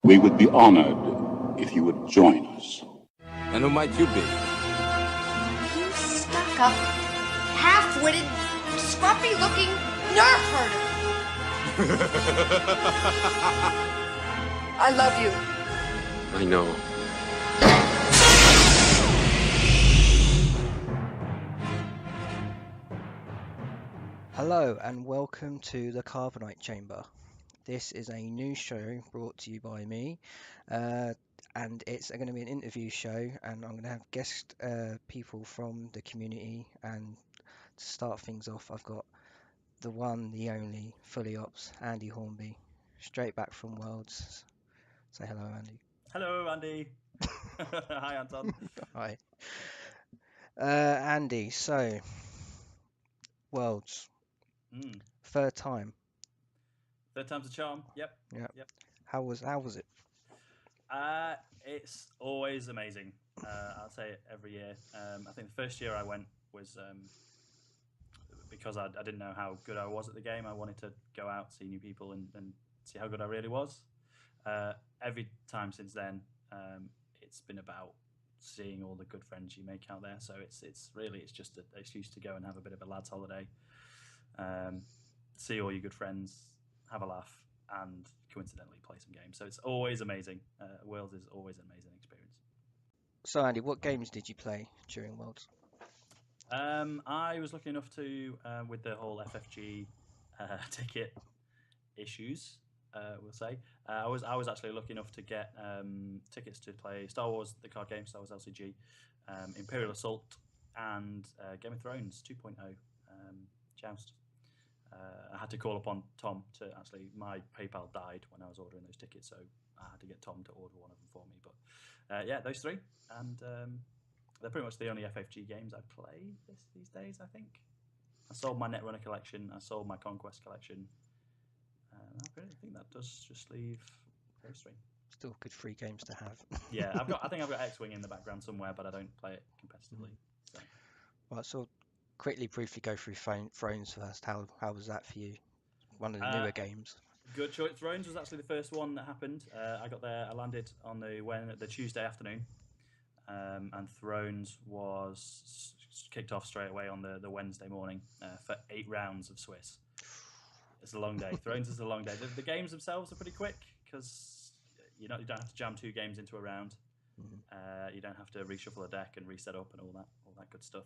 We would be honored if you would join us. And who might you be? You stuck-up, half-witted, scruffy-looking nerf herder. I love you. I know. Hello and welcome to the Carbonite Chamber. This is a new show brought to you by me, and it's going to be an interview show, and I'm going to have guest people from the community. And to start things off, I've got the one, the only, Fullyops, Andy Hornby, straight back from Worlds. Say hello, Andy. Hello, Andy. Hi, Anton. Hi. Andy, so Worlds, third time. Third time's a charm. Yep. How was it? It's always amazing. I'll say it every year. I think the first year I went was because I didn't know how good I was at the game. I wanted to go out, see new people, and see how good I really was. Every time since then, it's been about seeing all the good friends you make out there. So it's just an excuse to go and have a bit of a lads' holiday, see all your good friends, have a laugh, and coincidentally play some games. So it's always amazing. Worlds is always an amazing experience. So Andy, what games did you play during Worlds? I was lucky enough to, with the whole FFG ticket issues, we'll say, I was actually lucky enough to get tickets to play Star Wars, the card game, Star Wars LCG, Imperial Assault, and Game of Thrones 2.0 Joust. I had to call upon Tom to actually, my PayPal died when I was ordering those tickets, so I had to get Tom to order one of them for me. But yeah, those three, and they're pretty much the only FFG games I play these days, I think. I sold my Netrunner collection, I sold my Conquest collection. I really think that does just leave those three. Still good free games to have. Yeah, I think I've got X-Wing in the background somewhere, but I don't play it competitively. So. Right, so quickly, briefly go through Thrones first. How was that for you? One of the newer games. Good choice. Thrones was actually the first one that happened. I got there. I landed on the Tuesday afternoon, and Thrones was kicked off straight away on the Wednesday morning for 8 rounds of Swiss. It's a long day. Thrones is a long day. The games themselves are pretty quick because you don't have to jam 2 games into a round. You don't have to reshuffle a deck and reset up and all that good stuff.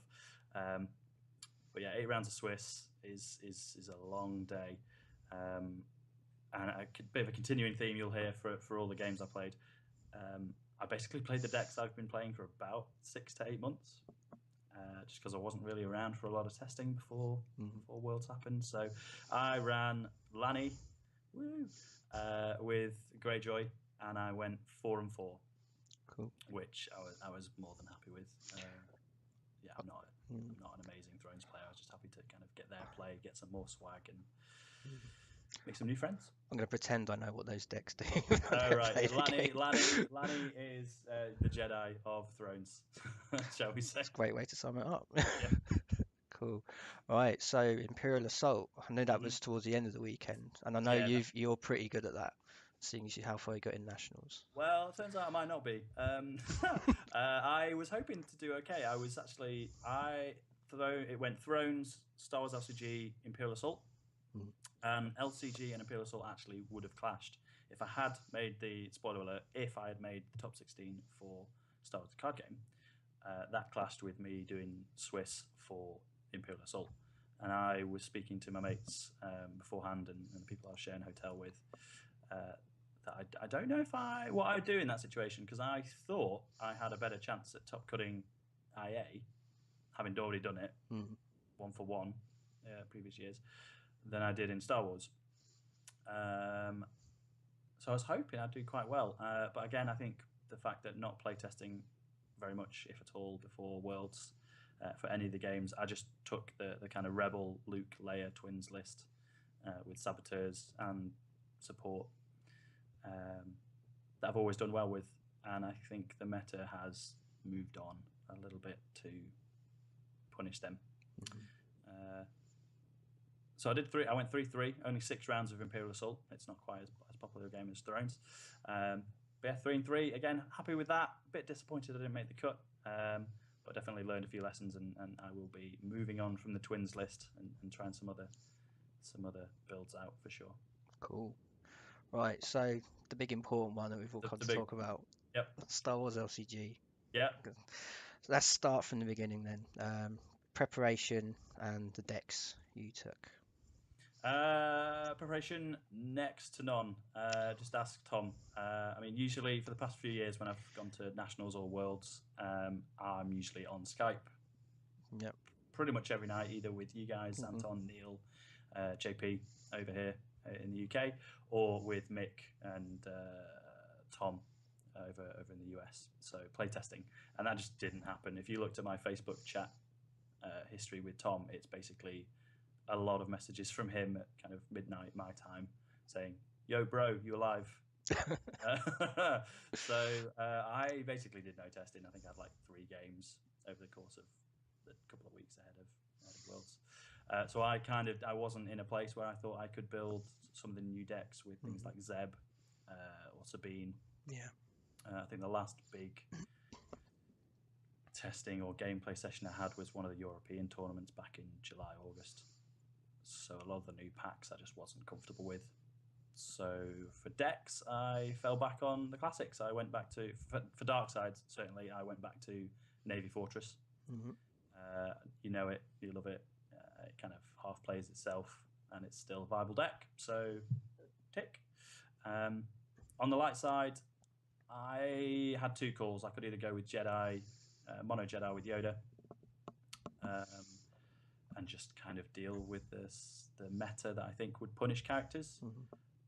But yeah, 8 rounds of Swiss is a long day, and a bit of a continuing theme you'll hear for all the games I played. I basically played the decks I've been playing for about 6 to 8 months, just because I wasn't really around for a lot of testing before Worlds happened. So I ran Lanny with Greyjoy, and I went 4-4. Cool. Which I was more than happy with. Yeah, I'm not an amazing Thrones player. I was just happy to kind of get there, play, get some more swag, and make some new friends. I'm going to pretend I know what those decks do. Right. Lanny is the Jedi of Thrones, shall we say. That's a great way to sum it up. Yeah. Cool. All right, so Imperial Assault. I know that was towards the end of the weekend, and I know you're pretty good at that, seeing as how far you got in Nationals. Well, it turns out I might not be. I was hoping to do okay. It went Thrones, Star Wars LCG, Imperial Assault. LCG and Imperial Assault actually would have clashed if I had made spoiler alert, if I had made the top 16 for Star Wars card game. That clashed with me doing Swiss for Imperial Assault. And I was speaking to my mates beforehand and the people I was sharing a hotel with, that I don't know what I would do in that situation, because I thought I had a better chance at top cutting IA, having already done it 1-for-1 previous years, than I did in Star Wars. So I was hoping I'd do quite well. But again, I think the fact that not playtesting very much, if at all, before Worlds for any of the games, I just took the kind of Rebel, Luke, Leia twins list with Saboteurs and support that I've always done well with. And I think the meta has moved on a little bit to punish them. So I went 3-3, only 6 rounds of Imperial Assault. It's not quite as popular game as Thrones. But yeah, 3-3 again. Happy with that. A bit disappointed I didn't make the cut, but definitely learned a few lessons, and I will be moving on from the twins list and trying some other builds out for sure. Cool. Right, so the big important one that we've all come to talk about. Yep. Star Wars LCG. Yeah. So let's start from the beginning then. Preparation and the decks you took. Preparation next to none. Just ask Tom. I mean, usually for the past few years when I've gone to nationals or worlds, I'm usually on Skype. Yep. Pretty much every night, either with you guys, Anton, Neil, JP over here in the UK, or with Mick and Tom over in the US. So playtesting, and that just didn't happen. If you looked at my Facebook chat history with Tom, it's basically a lot of messages from him at kind of midnight my time saying, "Yo, bro, you alive?" So I basically did no testing. I think I had like 3 games over the course of the couple of weeks ahead of Worlds. So I wasn't in a place where I thought I could build some of the new decks with things like Zeb or Sabine. Yeah. I think the last big testing or gameplay session I had was one of the European tournaments back in July, August. So a lot of the new packs I just wasn't comfortable with. So for decks, I fell back on the classics. I went back to, for dark sides, certainly, I went back to Navy Fortress. You know it, you love it. It kind of half plays itself, and it's still a viable deck. So tick. On the light side, I had 2 calls. I could either go with Jedi, Mono Jedi with Yoda, and just kind of deal with the meta that I think would punish characters.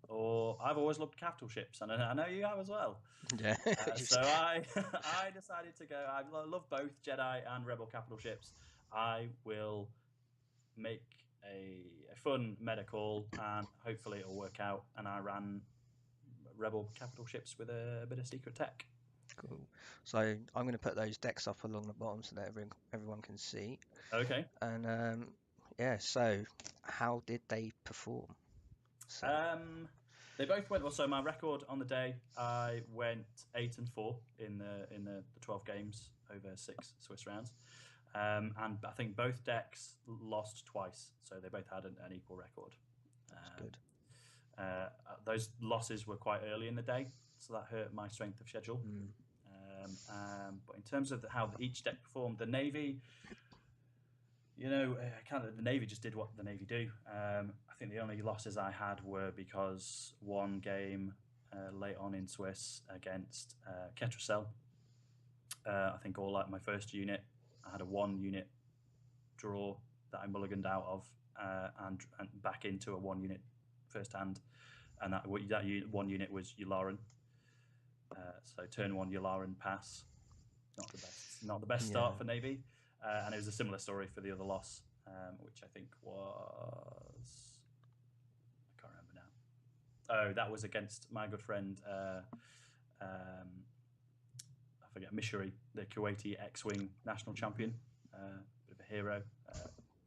Or I've always loved capital ships, and I know you have as well. Yeah. So I decided to go. I love both Jedi and Rebel capital ships. I will make a fun meta call, and hopefully it'll work out. And I ran Rebel capital ships with a bit of secret tech. Cool. So I'm going to put those decks up along the bottom so that everyone can see. Okay. And yeah, so how did they perform? So. They both went well. So my record on the day, I went 8-4 in the 12 games over 6 Swiss rounds, and I think both decks lost twice. So they both had an equal record. That's good. Those losses were quite early in the day, so that hurt my strength of schedule. But in terms of how each deck performed, the Navy, the Navy just did what the Navy do. I think the only losses I had were because one game late on in Swiss against Ketracel, I think all like my first unit, I had a 1-unit draw that I mulliganed out of and back into a 1-unit first hand, and that 1 unit was Yularen. So turn 1 Yularen pass, not the best start for Navy. And it was a similar story for the other loss, which I think was, I can't remember now. Oh, that was against my good friend, I forget, Mishri, the Kuwaiti X-Wing national champion, bit of a hero,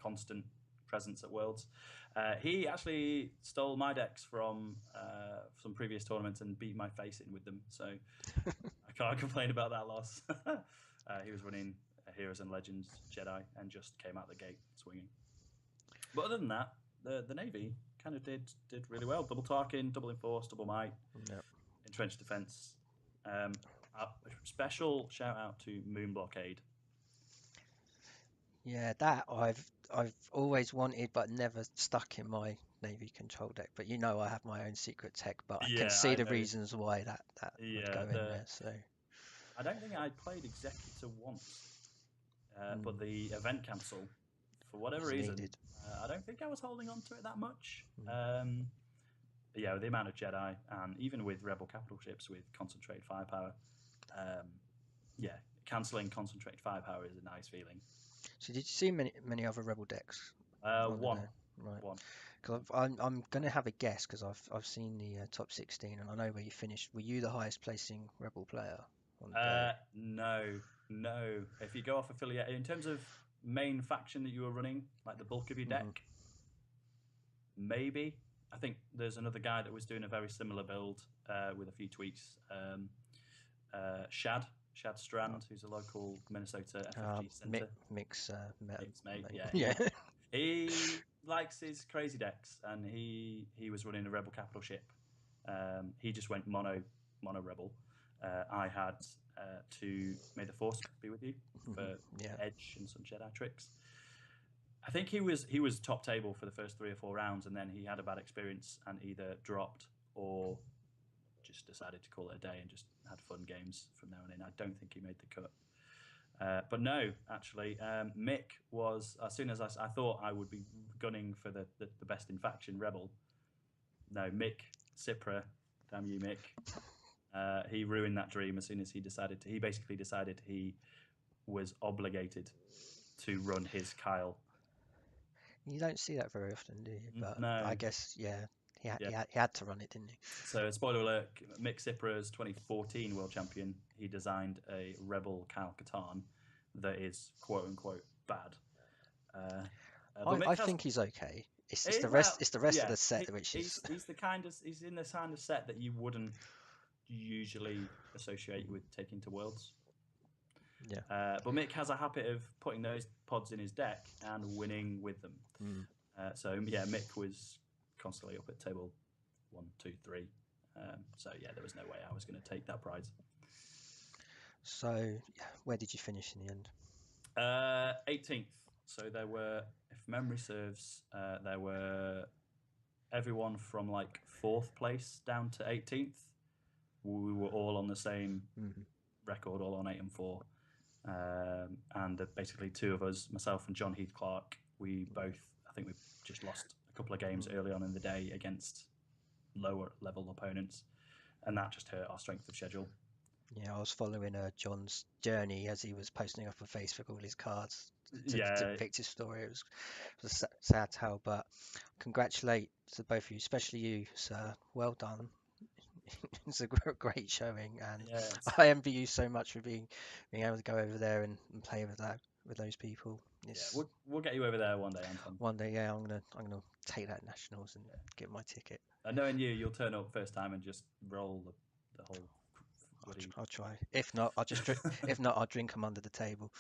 constant presence at Worlds. He actually stole my decks from some previous tournaments and beat my face in with them, so I can't complain about that loss. He was running Heroes and Legends Jedi and just came out the gate swinging. But other than that, the Navy kind of did really well. Double Tarkin, double Enforce, double Might, entrenched defense. A special shout out to Moon Blockade. Yeah, that I've always wanted, but never stuck in my Navy control deck. But I have my own secret tech, but I can see the reasons why that would go in there. So I don't think I played Executor once. But the event cancel, for whatever reason, I don't think I was holding on to it that much. The amount of Jedi, and even with Rebel capital ships with concentrated firepower, cancelling concentrated firepower is a nice feeling. So did you see many other Rebel decks? One. Right. One. Because I'm going to have a guess because I've seen the top 16 and I know where you finished. Were you the highest placing Rebel player on the day? No. If you go off affiliate, in terms of main faction that you were running, like the bulk of your deck, maybe. I think there's another guy that was doing a very similar build with a few tweaks. Shad Strand, who's a local Minnesota FFG center. Mix mate. yeah. Yeah. He likes his crazy decks, and he was running a Rebel capital ship. He just went mono Rebel. I had to May the Force be with you for Edge and some Jedi tricks. I think he was top table for the first 3 or 4 rounds, and then he had a bad experience and either dropped or just decided to call it a day and just had fun games from now on in. I don't think he made the cut. But no, actually, Mick was, as soon as I thought I would be gunning for the best in faction Rebel. No, Mick Cipra, damn you, Mick. He ruined that dream as soon as he basically decided he was obligated to run his Kyle. You don't see that very often, do you? But no. I guess, he had to run it, didn't he? So, spoiler alert, Mick Cipra's 2014 world champion, he designed a Rebel Kyle Katarn that is quote-unquote bad. I think he's okay. It's the rest of the set which is... He's in the kind of set that you wouldn't usually associate with taking to Worlds. Yeah. But Mick has a habit of putting those pods in his deck and winning with them. So Mick was constantly up at table 1, 2, 3. So there was no way I was going to take that prize. So where did you finish in the end? 18th. So there were, if memory serves, there were everyone from like 4th place down to 18th. We were all on the same record, all on 8 and 4. And basically 2 of us, myself and John Heath Clark, we just lost a couple of games early on in the day against lower level opponents, and that just hurt our strength of schedule. Yeah, I was following John's journey as he was posting up on Facebook all his cards to depict his story. It was a sad tale, but congratulate to both of you, especially you, sir. Well done. It's a great showing, and I envy you so much for being able to go over there and play with those people. We'll get you over there one day, Anton. One day, I'm gonna take that nationals and get my ticket. And knowing you'll turn up first time and just roll the whole. I'll try. If not, I'll just I'll drink them under the table.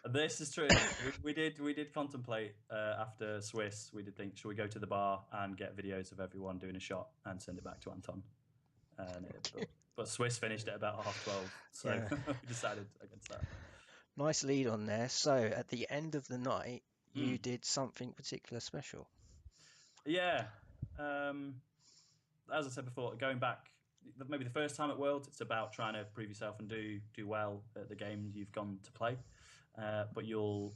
This is true. we did contemplate after Swiss. We did think, should we go to the bar and get videos of everyone doing a shot and send it back to Anton? But Swiss finished at about 12:30, so we decided against that. Nice lead on there. So at the end of the night, you did something particular special. Yeah. As I said before, going back, maybe the first time at Worlds, it's about trying to prove yourself and do well at the game you've gone to play. But you'll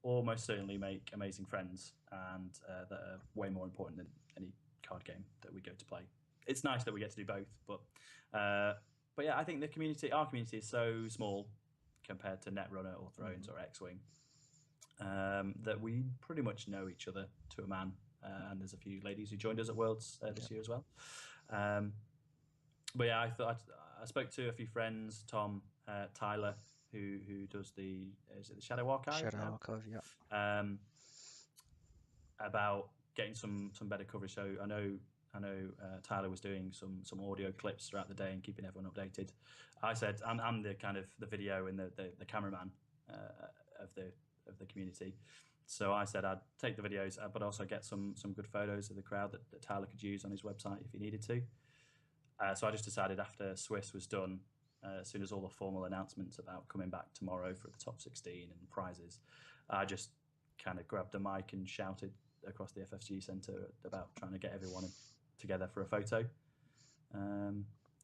almost certainly make amazing friends, and that are way more important than any card game that we go to play. It's nice that we get to do both, but yeah, I think our community is so small compared to Netrunner or Thrones or X-Wing that we pretty much know each other to a man. And there's a few ladies who joined us at Worlds this year as well. But yeah, I spoke to a few friends, Tom, Tyler, who does the Shadow Archive? Shadow Archive, yeah. About getting some better coverage. So I know Tyler was doing some audio clips throughout the day and keeping everyone updated. I said I'm the kind of the video and the cameraman of the community. So I said I'd take the videos, but also get some good photos of the crowd that Tyler could use on his website if he needed to. So I just decided after Swiss was done, as soon as all the formal announcements about coming back tomorrow for the top 16 and prizes, I just kind of grabbed a mic and shouted across the FFG centre about trying to get everyone together for a photo,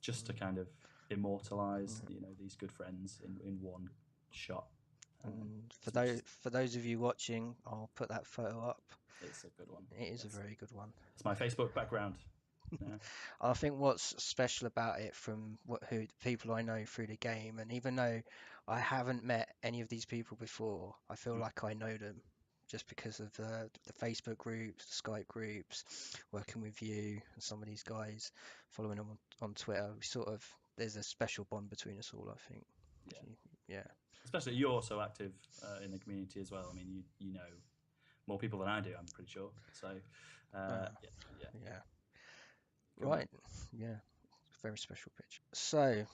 just to kind of immortalise these good friends in one shot. For those of you watching, I'll put that photo up. It's a good one. It is a very good one. It's my Facebook background. Yeah. I think what's special about it from people I know through the game, and even though I haven't met any of these people before, I feel like I know them just because of the Facebook groups, the Skype groups, working with you and some of these guys, following them on Twitter. There's a special bond between us all, I think. Yeah. Especially you're so active in the community as well. I mean, you know more people than I do, I'm pretty sure. So, yeah. coming Right. Yeah. Very special pitch. So,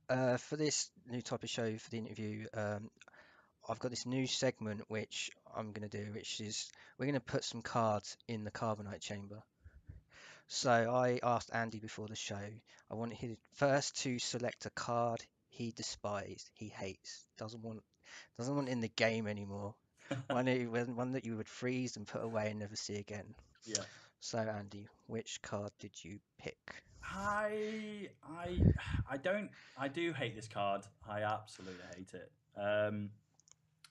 for this new type of show, for the interview, I've got this new segment which I'm going to do, which is we're going to put some cards in the Carbonite chamber. So I asked Andy before the show, I wanted him first to select a card he despised, he hates, doesn't want in the game anymore. One that you would freeze and put away and never see again. Yeah. So Andy, which card did you pick? I do hate this card. I absolutely hate it.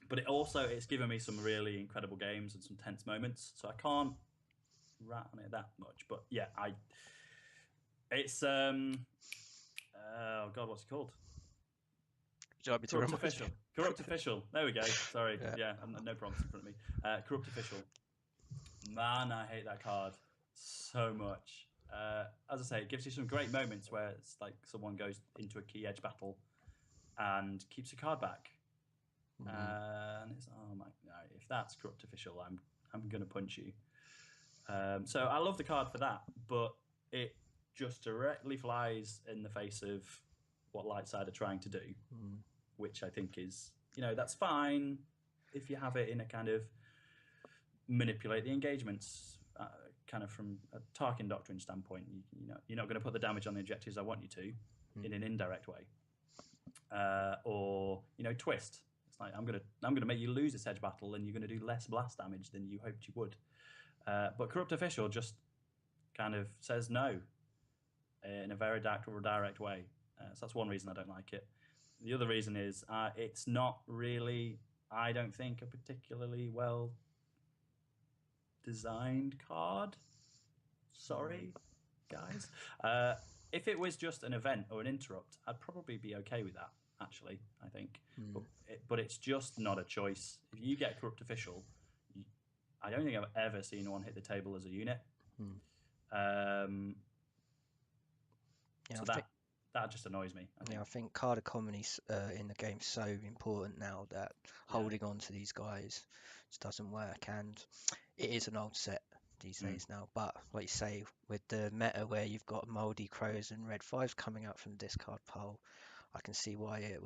But it's given me some really incredible games and some tense moments. So I can't rat on it that much. But yeah, it's oh god, what's it called? Would you like me to Corrupt remind Official. you? Corrupt Official. There we go. Sorry. Yeah. Yeah, no prompts in front of me. Corrupt Official. Man, I hate that card so much. As I say, it gives you some great moments where it's like someone goes into a key edge battle and keeps a card back. And it's, oh my, no, if that's Corrupt Official, I'm going to punch you. So I love the card for that, but it just directly flies in the face of what Lightside are trying to do, which I think is, that's fine if you have it in a kind of manipulate the engagements, kind of from a Tarkin Doctrine standpoint. You're not going to put the damage on the objectives I want you to in an indirect way, or twist. It's like I'm gonna make you lose this edge battle, and you're going to do less blast damage than you hoped you would. But Corrupt Official just kind of says no in a very direct way. So that's one reason I don't like it. The other reason is it's not really, I don't think, a particularly well designed card. Sorry, guys. If it was just an event or an interrupt, I'd probably be okay with that, actually, I think. But it's just not a choice. If you get Corrupt Official, I don't think I've ever seen one hit the table as a unit. So that just annoys me. I think card economy in the game is so important now that holding on to these guys just doesn't work, and it is an old set these days now. But like you say, with the meta where you've got Mouldy Crows and Red 5s coming out from the discard pile, I can see why it'd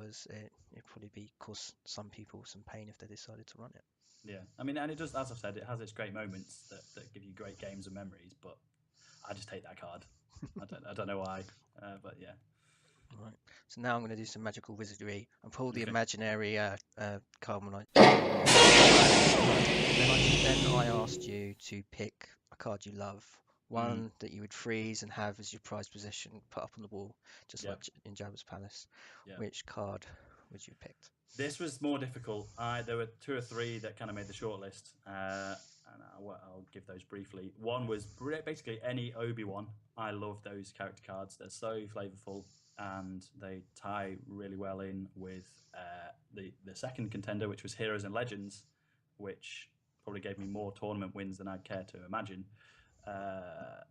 probably cause some people some pain if they decided to run it. Yeah, I mean, and it does, as I've said, it has its great moments that give you great games and memories, but I just hate that card. I don't know why, but yeah. Right. So now I'm going to do some magical wizardry and pull the imaginary Carbonite. Then I asked you to pick a card you love, one that you would freeze and have as your prized possession, put up on the wall, just like in Jabba's Palace. Yeah. Which card would you have picked? This was more difficult. There were 2 or 3 that kind of made the shortlist, and I'll give those briefly. One was basically any Obi-Wan. I love those character cards. They're so flavorful, and they tie really well in with the second contender, which was Heroes and Legends, which probably gave me more tournament wins than I'd care to imagine. But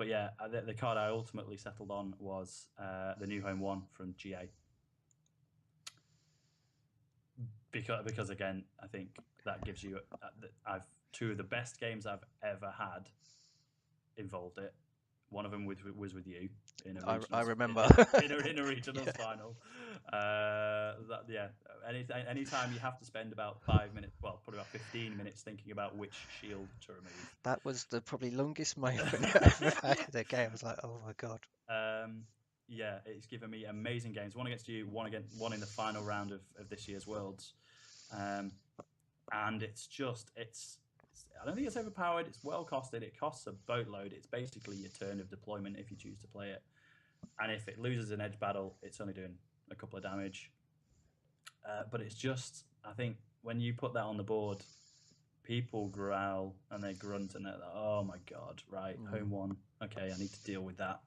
yeah, the card I ultimately settled on was the New Home 1 from GA. Because again, I think that gives you I've 2 of the best games I've ever had involved it. One of them was with you in a I remember in a regionals final. Anytime you have to spend about 5 minutes, well, probably about 15 minutes thinking about which shield to remove. That was the probably longest moment I've ever had in a game. I was like, oh my god. Yeah, it's given me amazing games. One against you, one in the final round of this year's Worlds. And it's I don't think it's overpowered. It's well costed. It costs a boatload. It's basically your turn of deployment if you choose to play it. And if it loses an edge battle, it's only doing a couple of damage. But it's just, I think, when you put that on the board, people growl and they grunt and they're like, oh my god, right, Home 1. Okay, I need to deal with that.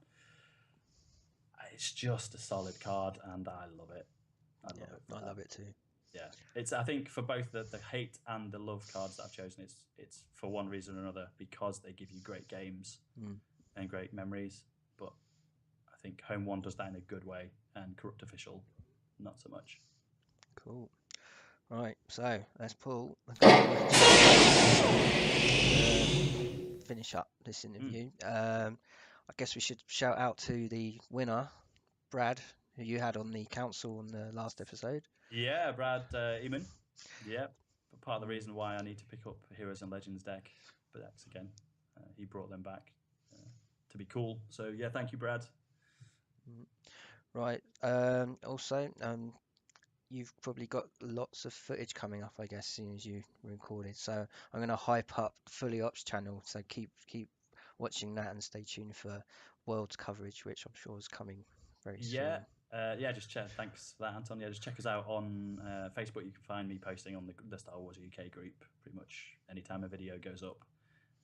It's just a solid card, and I love it. I love it too. Yeah, it's. I think for both the hate and the love cards that I've chosen, it's for one reason or another because they give you great games and great memories. But I think Home 1 does that in a good way, and Corrupt Official, not so much. Cool. Right, so let's pull finish up this interview, I guess we should shout out to the winner, Brad, who you had on the council on the last episode. Yeah, Brad Eamon. Yeah, but part of the reason why I need to pick up Heroes and Legends decks again. He brought them back to be cool. So yeah, thank you, Brad. Right. Also, you've probably got lots of footage coming up, I guess, as soon as you recorded. So I'm going to hype up Fullyops channel. So keep watching that and stay tuned for Worlds coverage, which I'm sure is coming very Yeah. soon. Just check. Thanks for that, Anton. Yeah, just check us out on Facebook. You can find me posting on the Star Wars UK group pretty much anytime a video goes up,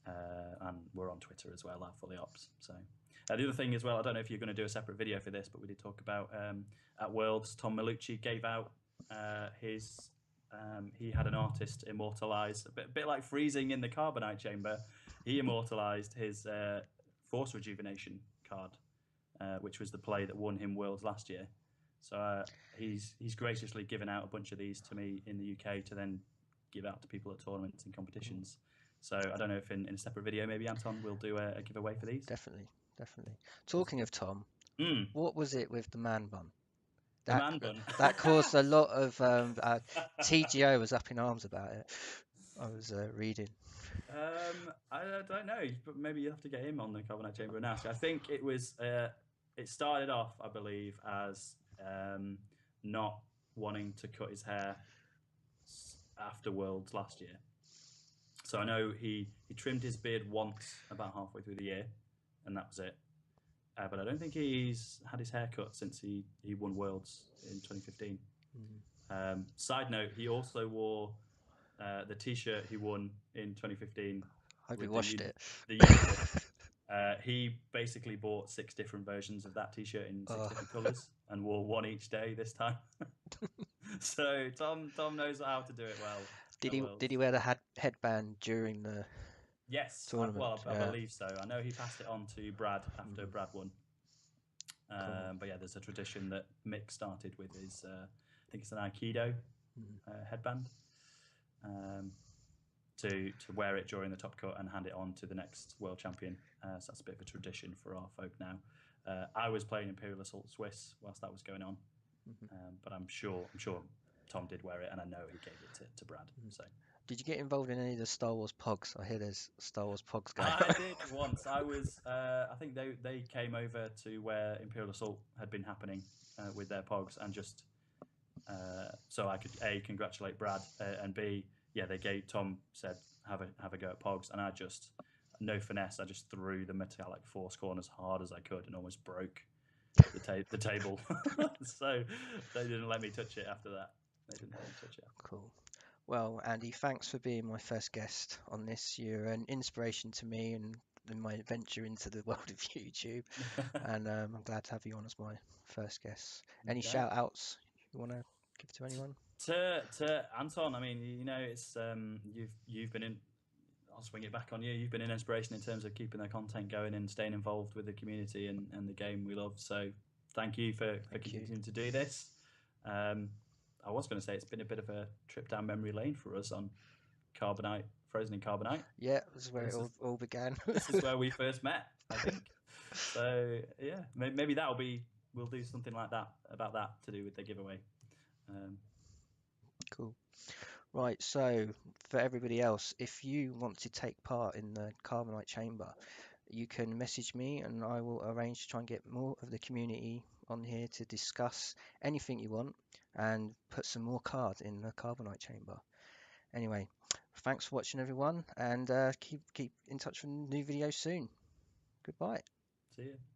and we're on Twitter as well at Fullyops. So the other thing as well, I don't know if you're going to do a separate video for this, but we did talk about at Worlds. Tom Malucci gave out his. He had an artist immortalised, a bit like freezing in the Carbonite chamber. He immortalised his Force Rejuvenation card. Which was the play that won him Worlds last year. So he's graciously given out a bunch of these to me in the UK to then give out to people at tournaments and competitions. So I don't know if in a separate video, maybe Anton will do a giveaway for these. Definitely. Talking of Tom, what was it with the man bun? The man bun. That caused a lot of TGO was up in arms about it. I was reading. I don't know, but maybe you have to get him on the Carbonite Chamber and ask. I think it was. It started off, I believe, as not wanting to cut his hair after Worlds last year. So I know he trimmed his beard once about halfway through the year, and that was it. But I don't think he's had his hair cut since he won Worlds in 2015. Side note, he also wore the T-shirt he won in 2015. Hope he washed it. He basically bought 6 different versions of that T-shirt in 6 different colours and wore one each day this time. So Tom knows how to do it well. Did he wear the headband during the tournament? I believe so. I know he passed it on to Brad after Brad won. Cool. But yeah, there's a tradition that Mick started with his, I think it's an Aikido headband. To wear it during the top cut and hand it on to the next world champion. So that's a bit of a tradition for our folk now. I was playing Imperial Assault Swiss whilst that was going on, but I'm sure Tom did wear it, and I know he gave it to Brad. So, did you get involved in any of the Star Wars pogs? I hear there's Star Wars pogs going. I did once. I was. I think they came over to where Imperial Assault had been happening with their pogs, and just so I could A, congratulate Brad, and B, yeah, Tom said have a go at pogs, and I just, no finesse, I just threw the metallic force corn as hard as I could and almost broke the table. So they didn't let me touch it after that. Cool. Well, Andy, thanks for being my first guest on this. You're an inspiration to me and in my adventure into the world of YouTube, and I'm glad to have you on as my first guest. Any shout outs you want to give to anyone? To Anton, I mean, it's you've been in. I'll swing it back on you. You've been an inspiration in terms of keeping the content going and staying involved with the community and the game we love. So thank you for continuing to do this. I was going to say it's been a bit of a trip down memory lane for us on Carbonite, Frozen in Carbonite. Yeah, this is where it all began. This is where we first met, I think. So yeah, maybe we'll do something like that about that to do with the giveaway. Cool. Right, so for everybody else, if you want to take part in the Carbonite Chamber, you can message me and I will arrange to try and get more of the community on here to discuss anything you want and put some more cards in the Carbonite Chamber. Anyway, thanks for watching, everyone, and keep in touch with new videos soon. Goodbye. See you.